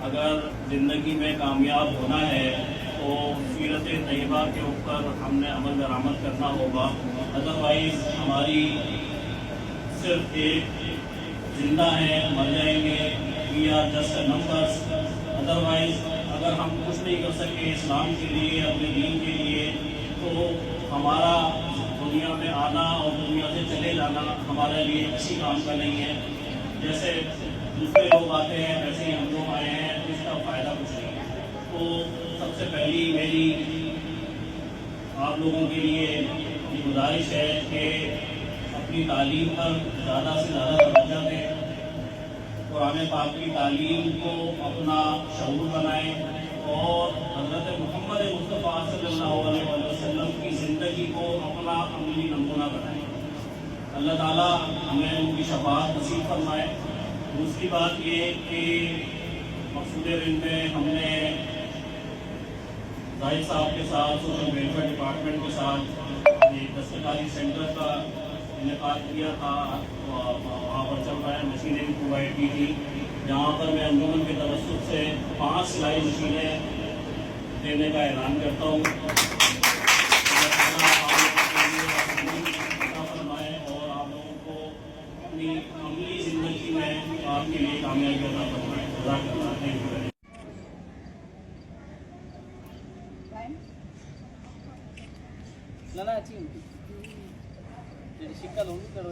اگر زندگی میں کامیاب ہونا ہے تو سیرت طیبہ کے اوپر ہم نے عمل درآمد کرنا ہوگا. ادروائز ہماری صرف ایک زندہ ہیں, مر جائیں گے, we are just a numbers. Otherwise اگر ہم کچھ نہیں کر سکے اسلام کے لیے, اپنے دین کے لیے, تو ہمارا دنیا میں آنا اور دنیا سے چلے جانا ہمارے لیے کسی کام کا نہیں ہے. جیسے دوسرے لوگ آتے ہیں ویسے ہی ہم لوگ آئے ہیں, اس کا فائدہ کچھ نہیں ہے. تو سب سے پہلی میری آپ لوگوں کے لیے یہ گزارش ہے کہ اپنی تعلیم پر زیادہ سے زیادہ توجہ دیں, قرآن پاک کی تعلیم کو اپنا شعور بنائیں اور حضرت محمد مصطفیٰ صلی اللہ علیہ وسلم کی زندگی کو اپنا عملی نمونہ بنائیں. اللہ تعالیٰ ہمیں ان کی شفاعت نصیب فرمائے. دوسری بات یہ کہ مقصود رن میں ہم نے زاہد صاحب کے ساتھ سوشل ویلفیئر ڈپارٹمنٹ کے ساتھ ایک دستکاری سینٹر کا انعقاد کیا تھا. وہاں پر چل رہا ہے, مشینیں پرووائڈ کی تھی, جہاں پر میں انجمن کے توسط سے 5 سلائی مشینیں دینے کا اعلان کرتا ہوں. فرمائے اور آپ لوگوں کو اپنی عملی زندگی میں آپ کے لیے کامیابی عطا فرمائے. جزاک اللہ. Thank you. لا لا اچھی شکل ہوگی کرو